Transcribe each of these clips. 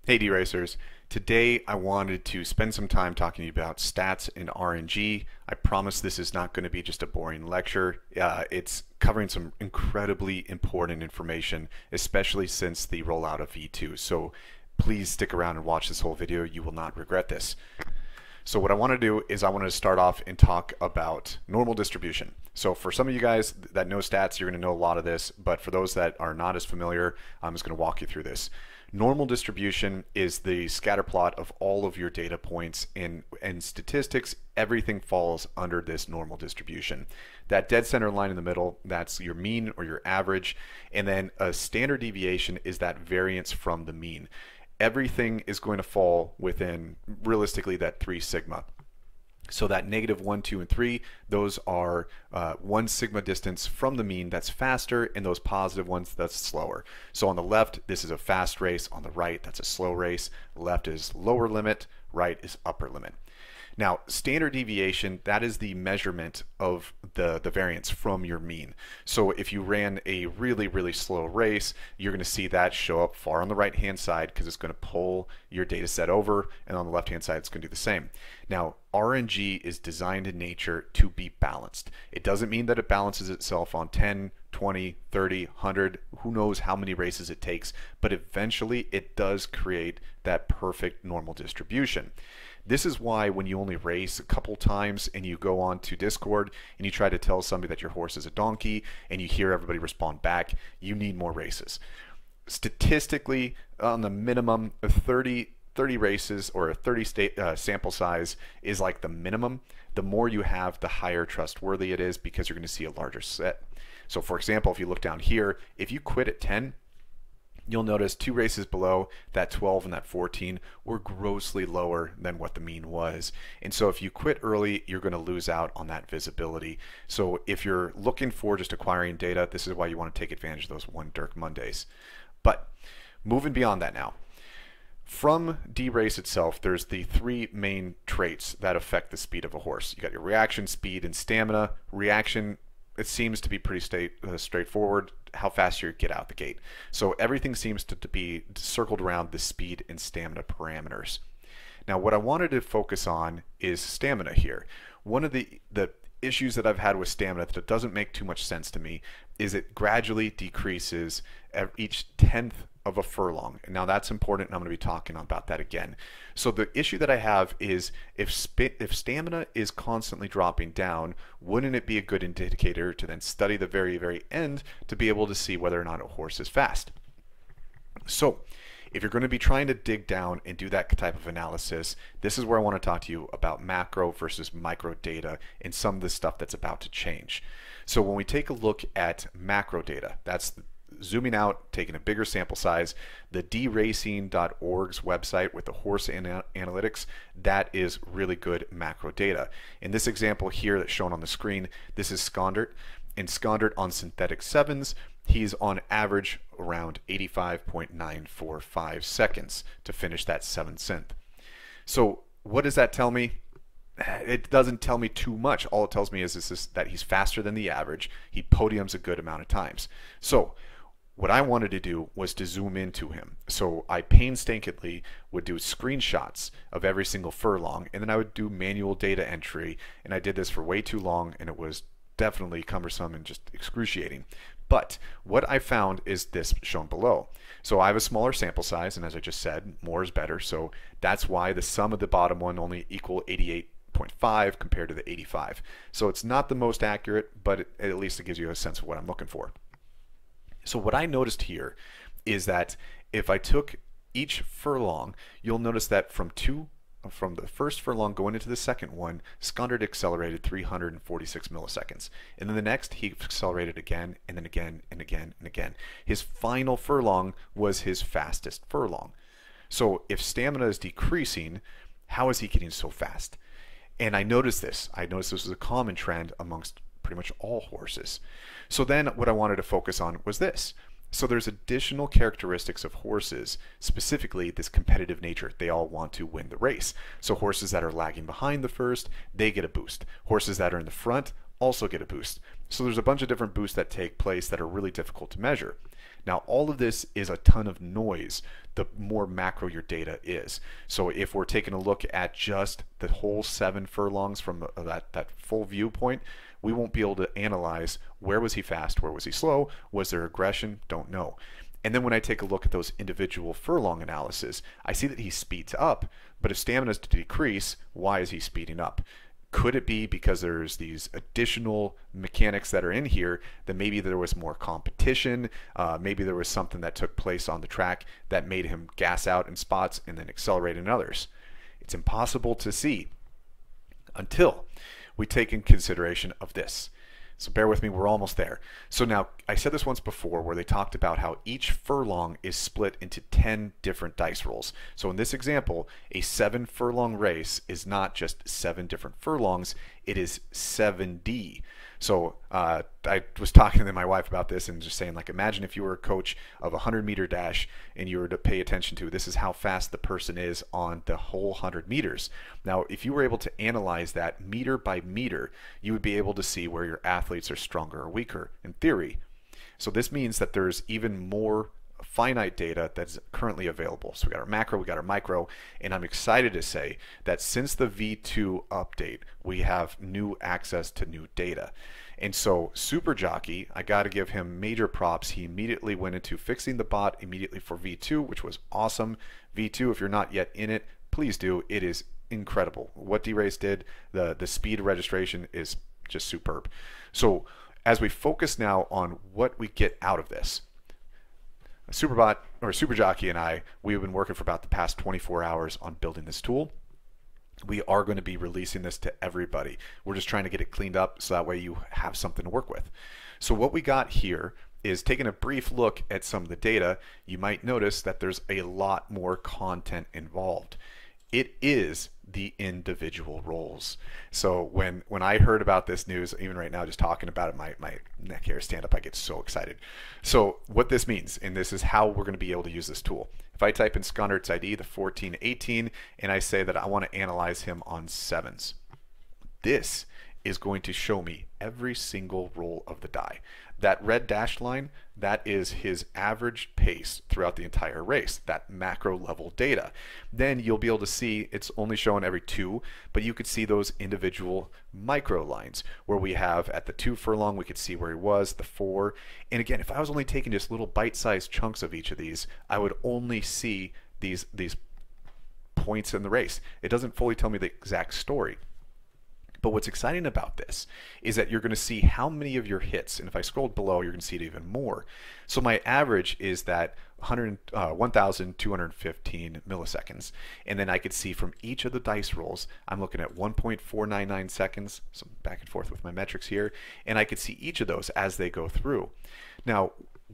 Hey DeRacers, today I wanted to spend some time talking to you about stats in RNG. I promise this is not going to be just a boring lecture. It's covering some incredibly important information, especially since the rollout of V2. So please stick around and watch this whole video. You will not regret this. So what I want to do is I want to start off and talk about normal distribution. So for some of you guys that know stats, you're going to know a lot of this, but for those that are not as familiar, I'm just going to walk you through this. Normal distribution is the scatter plot of all of your data points in statistics. Everything falls under this normal distribution. That dead center line in the middle, that's your mean or your average. And then a standard deviation is that variance from the mean. Everything is going to fall within realistically that 3 sigma. So that -1, 2, and 3, those are 1 sigma distance from the mean that's faster, and those positive ones that's slower. So on the left, this is a fast race. On the right, that's a slow race. Left is lower limit, right is upper limit. Now, standard deviation, that is the measurement of the variance from your mean. So if you ran a really, really slow race, you're going to see that show up far on the right-hand side because it's going to pull your data set over, and on the left-hand side, it's going to do the same. Now, RNG is designed in nature to be balanced. It doesn't mean that it balances itself on 10, 20, 30, 100, who knows how many races it takes, but eventually it does create that perfect normal distribution. This is why when you only race a couple times and you go on to Discord and you try to tell somebody that your horse is a donkey and you hear everybody respond back, you need more races. Statistically, on the minimum of 30 races or a 30 sample size is like the minimum. The more you have, the higher trustworthy it is because you're going to see a larger set. So for example, if you look down here, if you quit at 10, you'll notice 2 races below, that 12 and that 14 were grossly lower than what the mean was. And so if you quit early, you're going to lose out on that visibility. So if you're looking for just acquiring data, this is why you want to take advantage of those One Dirk Mondays. But moving beyond that now, from DeRace itself, there's the 3 main traits that affect the speed of a horse. You got your reaction, speed, and stamina. Reaction, it seems to be pretty straightforward, how fast you get out the gate. So everything seems to be circled around the speed and stamina parameters. Now what I wanted to focus on is stamina here. One of the issues that I've had with stamina that doesn't make too much sense to me is it gradually decreases each 10th of a furlong. And now that's important, and I'm going to be talking about that again. So the issue that I have is if stamina is constantly dropping down, wouldn't it be a good indicator to then study the very, very end to be able to see whether or not a horse is fast? So if you're going to be trying to dig down and do that type of analysis, this is where I want to talk to you about macro versus micro data and some of the stuff that's about to change. So when we take a look at macro data, that's zooming out, taking a bigger sample size, the deracing.org's website with the horse analytics, that is really good macro data. In this example here that's shown on the screen, this is Skondert. In Skondert on synthetic 7s, he's on average around 85.945 seconds to finish that 7th synth. So what does that tell me? It doesn't tell me too much. All it tells me is that he's faster than the average. He podiums a good amount of times. So what I wanted to do was to zoom into him. So I painstakingly would do screenshots of every single furlong, and then I would do manual data entry, and I did this for way too long, and it was definitely cumbersome and just excruciating. But what I found is this shown below. So I have a smaller sample size, and as I just said, more is better. So that's why the sum of the bottom one only equal 88.5 compared to the 85. So it's not the most accurate, but at least it gives you a sense of what I'm looking for. So what I noticed here is that if I took each furlong, you'll notice that from the first furlong going into the second one, Skondert accelerated 346 milliseconds. And then the next, he accelerated again, and then again, and again, and again. His final furlong was his fastest furlong. So if stamina is decreasing, how is he getting so fast? And I noticed this. I noticed this was a common trend amongst pretty much all horses. So then what I wanted to focus on was this. So there's additional characteristics of horses, specifically this competitive nature. They all want to win the race. So horses that are lagging behind the first, they get a boost. Horses that are in the front also get a boost. So there's a bunch of different boosts that take place that are really difficult to measure. Now, all of this is a ton of noise the more macro your data is. So if we're taking a look at just the whole 7 furlongs from that full viewpoint, we won't be able to analyze where was he fast, where was he slow, was there aggression, don't know. And then when I take a look at those individual furlong analysis, I see that he speeds up, but if stamina is to decrease, why is he speeding up? Could it be because there's these additional mechanics that are in here, that maybe there was more competition, maybe there was something that took place on the track that made him gas out in spots and then accelerate in others? It's impossible to see until we take in consideration of this. So bear with me, we're almost there. So now, I said this once before where they talked about how each furlong is split into 10 different dice rolls. So in this example, a 7 furlong race is not just 7 different furlongs, it is 7D. So I was talking to my wife about this and just saying, like, imagine if you were a coach of a 100-meter dash and you were to pay attention to this is how fast the person is on the whole 100 meters. Now, if you were able to analyze that meter by meter, you would be able to see where your athletes are stronger or weaker in theory. So this means that there's even more finite data that's currently available. So we got our macro, we got our micro, and I'm excited to say that since the V2 update, we have new access to new data. And so Super Jockey, I got to give him major props. He immediately went into fixing the bot immediately for V2, which was awesome. V2, if you're not yet in it, please do. It is incredible. What DeRacers did, the speed of registration is just superb. So as we focus now on what we get out of this, Superbot or Super Jockey and I, we've been working for about the past 24 hours on building this tool. We are going to be releasing this to everybody. We're just trying to get it cleaned up so that way you have something to work with. So what we got here is taking a brief look at some of the data. You might notice that there's a lot more content involved. It is the individual roles. So when I heard about this news, even right now just talking about it, my neck hairs stand up. I get so excited. So what this means, and this is how we're going to be able to use this tool. If I type in Scondert's ID, the 1418, and I say that I want to analyze him on 7s, this is going to show me every single roll of the die. That red dashed line, that is his average pace throughout the entire race, that macro level data. Then you'll be able to see it's only shown every 2, but you could see those individual micro lines where we have at the 2 furlong, we could see where he was, the 4. And again, if I was only taking just little bite-sized chunks of each of these, I would only see these points in the race. It doesn't fully tell me the exact story. But what's exciting about this is that you're going to see how many of your hits, and if I scroll below, you're going to see it even more. So my average is that 1,215 milliseconds. And then I could see from each of the dice rolls, I'm looking at 1.499 seconds, so back and forth with my metrics here, and I could see each of those as they go through. Now,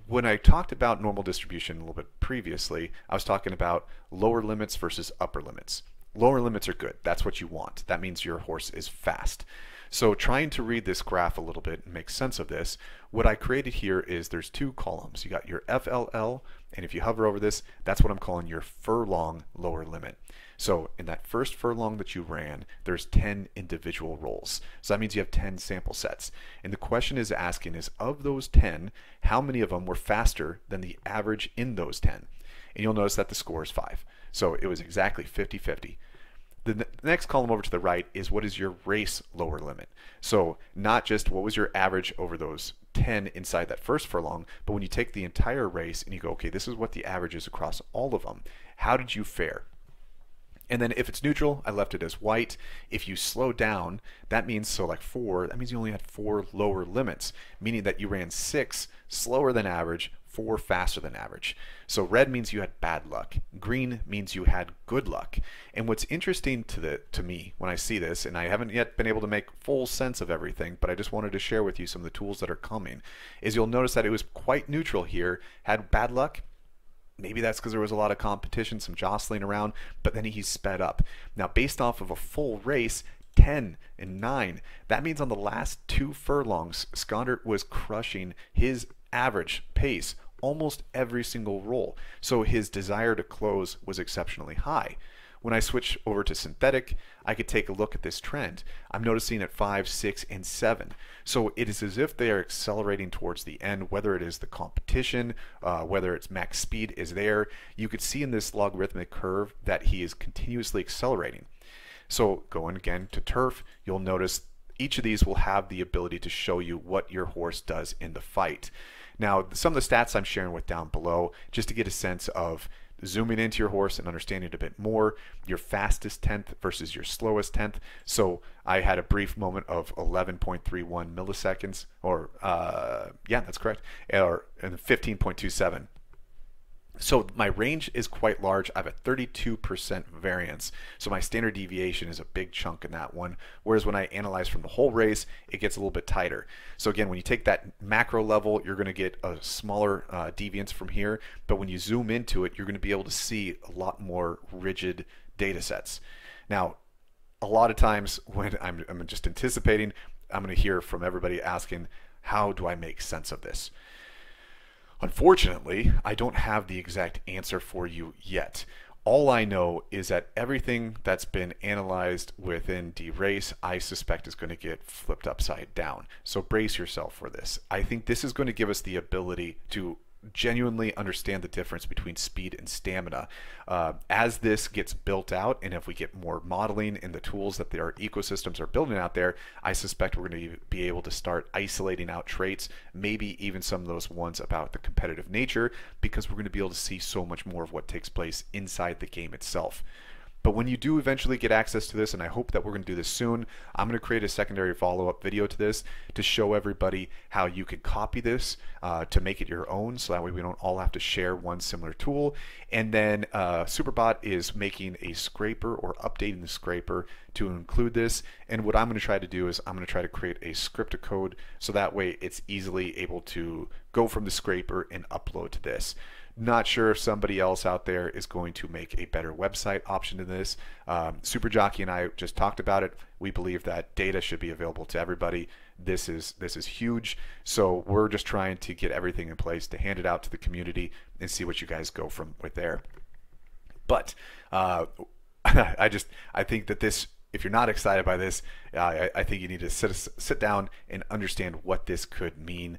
when I talked about normal distribution a little bit previously, I was talking about lower limits versus upper limits. Lower limits are good. That's what you want. That means your horse is fast. So trying to read this graph a little bit and make sense of this, what I created here is there's 2 columns. You got your FLL, and if you hover over this, that's what I'm calling your furlong lower limit. So in that first furlong that you ran, there's 10 individual rolls. So that means you have 10 sample sets. And the question is asking is, of those 10, how many of them were faster than the average in those 10? And you'll notice that the score is 5. So it was exactly 50-50. The next column over to the right is what is your race lower limit. So not just what was your average over those 10 inside that first furlong, but when you take the entire race and you go, okay, this is what the average is across all of them. How did you fare? And then if it's neutral, I left it as white. If you slow down, that means, so like 4, that means you only had 4 lower limits, meaning that you ran 6 slower than average, 4 faster than average. So red means you had bad luck. Green means you had good luck. And what's interesting to me when I see this, and I haven't yet been able to make full sense of everything, but I just wanted to share with you some of the tools that are coming, is you'll notice that it was quite neutral here. Had bad luck. Maybe that's because there was a lot of competition, some jostling around, but then he sped up. Now, based off of a full race, 10 and 9, that means on the last 2 furlongs, Scondert was crushing his average pace almost every single roll. So his desire to close was exceptionally high. When I switch over to synthetic, I could take a look at this trend. I'm noticing at 5, 6, and 7. So it is as if they are accelerating towards the end, whether it is the competition, whether it's max speed is there. You could see in this logarithmic curve that he is continuously accelerating. So going again to turf, you'll notice each of these will have the ability to show you what your horse does in the fight. Now, some of the stats I'm sharing with down below, just to get a sense of zooming into your horse and understanding it a bit more, your fastest 10th versus your slowest 10th. So I had a brief moment of 11.31 milliseconds, or yeah, that's correct, or 15.27. So my range is quite large. I have a 32% variance. So my standard deviation is a big chunk in that one. Whereas when I analyze from the whole race, it gets a little bit tighter. So again, when you take that macro level, you're going to get a smaller deviance from here. But when you zoom into it, you're going to be able to see a lot more rigid data sets. Now, a lot of times when I'm just anticipating, I'm going to hear from everybody asking, how do I make sense of this? Unfortunately, I don't have the exact answer for you yet. All I know is that everything that's been analyzed within DeRace, I suspect is going to get flipped upside down. So brace yourself for this. I think this is going to give us the ability to genuinely understand the difference between speed and stamina. As this gets built out, and if we get more modeling in the tools that our ecosystems are building out there, I suspect we're going to be able to start isolating out traits, maybe even some of those ones about the competitive nature, because we're going to be able to see so much more of what takes place inside the game itself. But when you do eventually get access to this, and I hope that we're going to do this soon, I'm going to create a secondary follow-up video to this to show everybody how you can copy this to make it your own, so that way we don't all have to share one similar tool. And then Superbot is making a scraper or updating the scraper to include this. And what I'm going to try to do is I'm going to try to create a script of code so that way it's easily able to go from the scraper and upload to this. Not sure if somebody else out there is going to make a better website option to this. Super Jockey and I just talked about it. We believe that data should be available to everybody. This is huge. So we're just trying to get everything in place to hand it out to the community and see what you guys go from with there. But I think that this, if you're not excited by this, I think you need to sit down and understand what this could mean.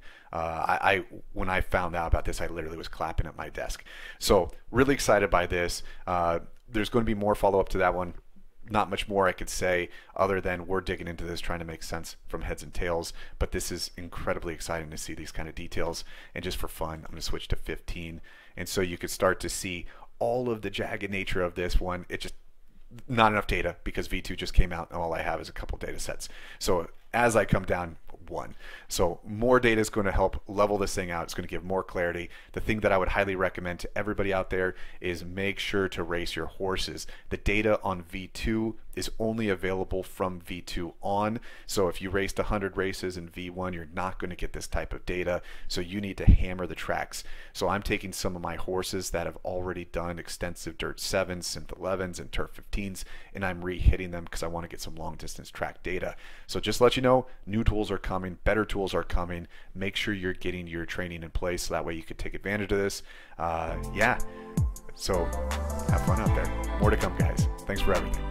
When I found out about this, I literally was clapping at my desk. So really excited by this. There's going to be more follow-up to that one. Not much more I could say other than we're digging into this, trying to make sense from heads and tails. But this is incredibly exciting to see these kind of details. And just for fun, I'm going to switch to 15. And so you could start to see all of the jagged nature of this one. It just not enough data because V2 just came out and all I have is a couple data sets. So as I come down, one. So more data is going to help level this thing out. It's going to give more clarity. The thing that I would highly recommend to everybody out there is make sure to race your horses. The data on V2 is only available from V2 on. So if you raced 100 races in V1, you're not going to get this type of data. So you need to hammer the tracks. So I'm taking some of my horses that have already done extensive Dirt 7s, Synth 11s, and Turf 15s, and I'm re-hitting them because I want to get some long distance track data. So just to let you know, new tools are coming, better tools are coming. Make sure you're getting your training in place so that way you can take advantage of this. Yeah, so have fun out there. More to come, guys. Thanks for everything.